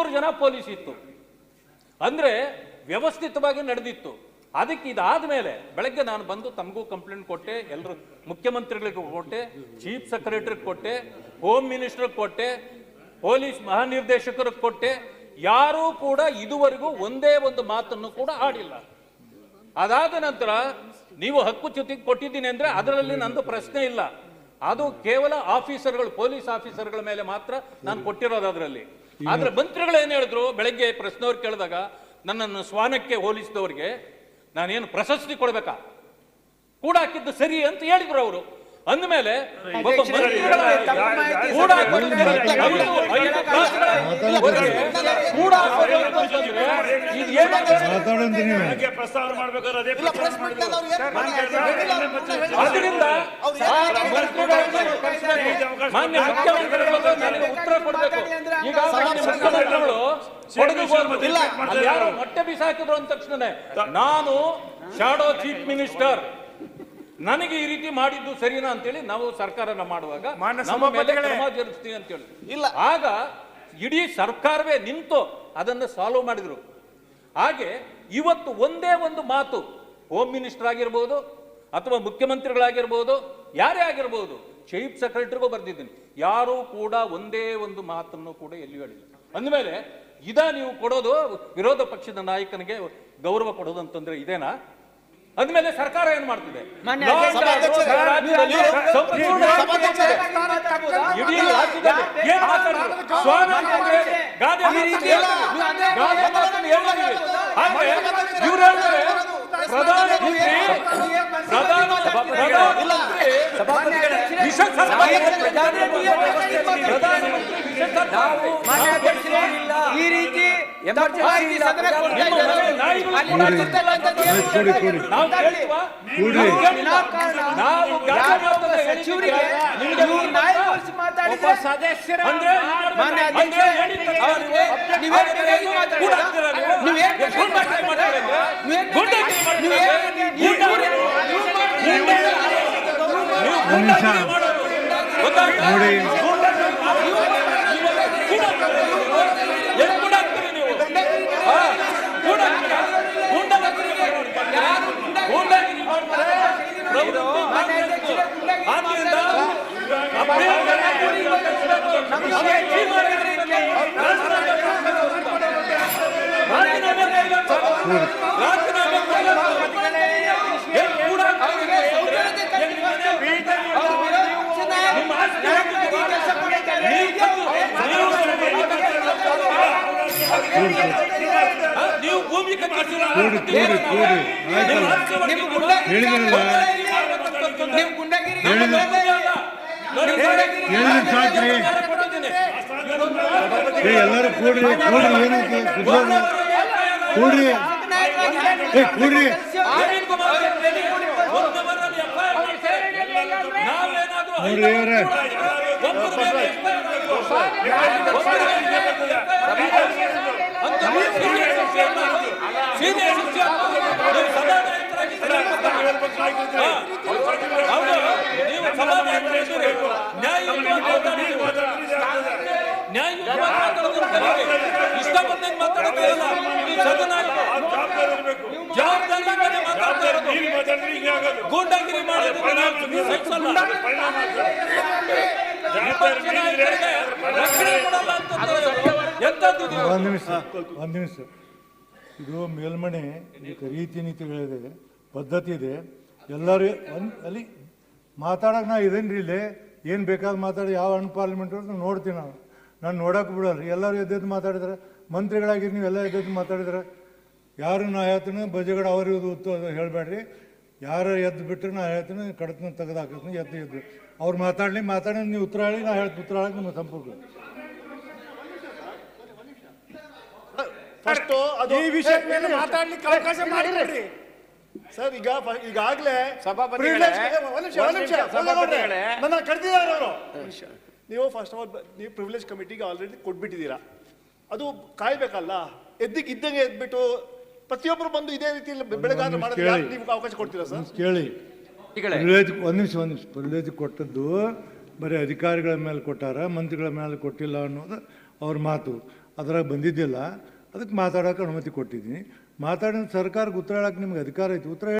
500 ಜನ ಪೊಲೀಸ್ ಇತ್ತು. ಅಂದ್ರೆ ವ್ಯವಸ್ಥಿತವಾಗಿ ನಡೆದಿತ್ತು. ಅದಕ್ಕೆ ಇದಾದ ಮೇಲೆ ಬೆಳಗ್ಗೆ ನಾನು ಬಂದು ತಮಗೂ ಕಂಪ್ಲೇಂಟ್ ಕೊಟ್ಟೆ, ಎಲ್ಲರೂ ಮುಖ್ಯಮಂತ್ರಿಗಳಿಗೆ ಕೊಟ್ಟೆ, ಚೀಫ್ ಸೆಕ್ರೆಟರಿಗೆ ಕೊಟ್ಟೆ, ಹೋಮ್ ಮಿನಿಸ್ಟರ್ಗೆ ಕೊಟ್ಟೆ, ಪೊಲೀಸ್ ಮಹಾನಿರ್ದೇಶಕರಿಗೆ ಕೊಟ್ಟೆ. ಯಾರೂ ಕೂಡ ಇದುವರೆಗೂ ಒಂದೇ ಒಂದು ಮಾತನ್ನು ಕೂಡ ಆಡಿಲ್ಲ. ಅದಾದ ನಂತರ ನೀವು ಹಕ್ಕುಚ್ಯುತಿ ಕೊಟ್ಟಿದ್ದೀನಿ ಅಂದ್ರೆ ಅದರಲ್ಲಿ ನಂದು ಪ್ರಶ್ನೆ ಇಲ್ಲ. ಅದು ಕೇವಲ ಆಫೀಸರ್ಗಳು, ಪೊಲೀಸ್ ಆಫೀಸರ್ಗಳ ಮೇಲೆ ಮಾತ್ರ ನಾನು ಕೊಟ್ಟಿರೋದು ಅದರಲ್ಲಿ. ಆದ್ರೆ ಮಂತ್ರಿಗಳು ಏನ್ ಹೇಳಿದ್ರು, ಬೆಳಗ್ಗೆ ಪ್ರಶ್ನೆಯವ್ರು ಕೇಳಿದಾಗ ನನ್ನನ್ನು ಶ್ವಾನಕ್ಕೆ ಹೋಲಿಸಿದವ್ರಿಗೆ ನಾನೇನು ಪ್ರಶಸ್ತಿ ಕೊಡ್ಬೇಕಾ, ಕೂಡ ಹಾಕಿದ್ದು ಸರಿ ಅಂತ ಹೇಳಿದ್ರು ಅವರು. ಅಂದಮೇಲೆ ಒಬ್ಬ ಅದರಿಂದ ಮಾನ್ಯ ಮುಖ್ಯಮಂತ್ರಿಗಳು ನನಗೆ ಉತ್ತರ ಕೊಡಬೇಕು. ಈಗ ಮುಖ್ಯಮಂತ್ರಿಗಳು ಯಾರು ಮೊಟ್ಟೆ ಬಿಸಾಕಿದ್ರು ಅಂದ ತಕ್ಷಣ ನಾನು ಶಾಡೋ ಚೀಫ್ ಮಿನಿಸ್ಟರ್, ನನಗೆ ಈ ರೀತಿ ಮಾಡಿದ್ದು ಸರಿನಾ ಅಂತೇಳಿ ನಾವು ಸರ್ಕಾರನ ಮಾಡುವಾಗ ನಮ್ಮ ಮೇಲೆ ಕ್ರಮ ಜರುಗಿಸ್ತೀವಿ ಅಂತೇಳಿ ಇಲ್ಲ. ಆಗ ಇಡೀ ಸರ್ಕಾರವೇ ನಿಂತು ಅದನ್ನು ಸಾಲ್ವ್ ಮಾಡಿದ್ರು. ಹಾಗೆ ಇವತ್ತು ಒಂದೇ ಒಂದು ಮಾತು ಹೋಮ್ ಮಿನಿಸ್ಟರ್ ಆಗಿರ್ಬೋದು ಅಥವಾ ಮುಖ್ಯಮಂತ್ರಿಗಳಾಗಿರ್ಬೋದು, ಯಾರೇ ಆಗಿರ್ಬೋದು, ಚೀಫ್ ಸೆಕ್ರೆಟರಿಗೂ ಬರ್ದಿದ್ದೀನಿ, ಯಾರೂ ಕೂಡ ಒಂದೇ ಒಂದು ಮಾತನ್ನು ಕೂಡ ಎಲ್ಲಿ ಹೇಳಿಲ್ಲ. ಅಂದಮೇಲೆ ನೀವು ಕೊಡೋದು ವಿರೋಧ ಪಕ್ಷದ ನಾಯಕನಿಗೆ ಗೌರವ ಕೊಡೋದು ಅಂತಂದ್ರೆ ಇದೇನಾ? ಅಂದ್ಮೇಲೆ ಸರ್ಕಾರ ಏನ್ ಮಾಡ್ತಿದೆ? ಈ ರೀತಿ ನೀವು ಭೂಮಿ ಎಲ್ಲರೂ ಕೂಡ್ರಿ ಕೂಡ್ರಿ ಇಷ್ಟ ಬಂದಂಗೆ ಮಾತಾಡೋದಿಲ್ಲ. ಗೂಂಡಾಗಿರಿ ಮಾಡೋದು ಒಂದು ನಿಮಿಷ. ಇದು ಮೇಲ್ಮನೆ ರೀತಿ ನೀತಿಗಳಿದೆ, ಪದ್ಧತಿ ಇದೆ. ಎಲ್ಲರೂ ಅಲ್ಲಿ ಮಾತಾಡೋಕೆ ನಾ ಇದೇನ್ರಿ ಇಲ್ಲಿ ಏನು ಬೇಕಾದ ಮಾತಾಡಿ ಯಾವ ಅನ್ಪಾರ್ಲಿಮೆಂಟ್ ನೋಡ್ತೀನಿ ನಾನು ನೋಡೋಕೆ ಬಿಡೋಲ್ಲ. ಎಲ್ಲರೂ ಎದ್ದೆದ್ದು ಮಾತಾಡಿದ್ರೆ, ಮಂತ್ರಿಗಳಾಗಿ ನೀವೆಲ್ಲ ಎದ್ದೆದ್ದು ಮಾತಾಡಿದ್ರೆ ಯಾರು ನಾ ಹೇಳ್ತೀನಿ ಬಜೆಟ್ ಅವ್ರಿಗೆ ಉತ್ತು ಹೇಳಬೇಡ್ರಿ. ಯಾರು ಎದ್ದು ಬಿಟ್ಟರೆ ನಾ ಹೇಳ್ತೀನಿ, ಕಡತನ ತೆಗೆದು ಹಾಕಿರ್ತೀನಿ, ಎದ್ದು ಅವ್ರು ಮಾತಾಡಿ ನೀವು ಉತ್ತರ ಹೇಳಿ, ನಾ ಹೇಳ್ತೀನಿ ಉತ್ತರ ಹೇಳಕ್ಕೆ ನಿಮ್ಮ ಸಂಪರ್ಕ. ಈ ವಿಷಯ ಮೇಲೆ ಮಾತಾಡ್ಲಿಕ್ಕೆ ಅವಕಾಶ ಮಾಡಿದ್ರಿ ಸರ್. ಈಗಾಗಲೇ ನನ್ನ ಕರೆದಿದ್ದಾರೆ ಅವರು. ನೀವು ಫಸ್ಟ್ ಆಫ್ ಆಲ್ ನೀವು ಪ್ರಿವಿಲೇಜ್ ಕಮಿಟಿಗೆ ಆಲ್ರೆಡಿ ಕೊಟ್ಬಿಟ್ಟಿದ್ದೀರಾ, ಅದು ಕಾಯ್ಬೇಕಲ್ಲ. ಇದ್ದಂಗೆ ಎದ್ಬಿಟ್ಟು ಪ್ರತಿಯೊಬ್ಬರು ಬಂದು ಇದೇ ರೀತಿಯಲ್ಲಿ ಬೆಳಗಾದ್ರೆ ಮಾಡೋದು ನೀವು ಅವಕಾಶ ಕೊಡ್ತೀರಾ ಸರ್? ಕೇಳಿ, ಪ್ರಿವಿಲೇಜ್ ಒಂದು ನಿಮಿಷ ಪ್ರಿವಿಲೇಜ್ ಕೊಟ್ಟದ್ದು ಬರೀ ಅಧಿಕಾರಿಗಳ ಮೇಲೆ ಕೊಟ್ಟಾರ, ಮಂತ್ರಿಗಳ ಮೇಲೆ ಕೊಟ್ಟಿಲ್ಲ ಅನ್ನೋದು ಅವ್ರ ಮಾತು. ಅದ್ರಾಗ ಬಂದಿದ್ದಿಲ್ಲ, ಅದಕ್ಕೆ ಮಾತಾಡೋಕೆ ಅನುಮತಿ ಕೊಟ್ಟಿದ್ದೀನಿ. ಮಾತಾಡಿದ ಸರ್ಕಾರಕ್ಕೆ ಉತ್ತರ ಹೇಳೋಕೆ ನಿಮ್ಗೆ ಅಧಿಕಾರ ಐತಿ, ಉತ್ತರ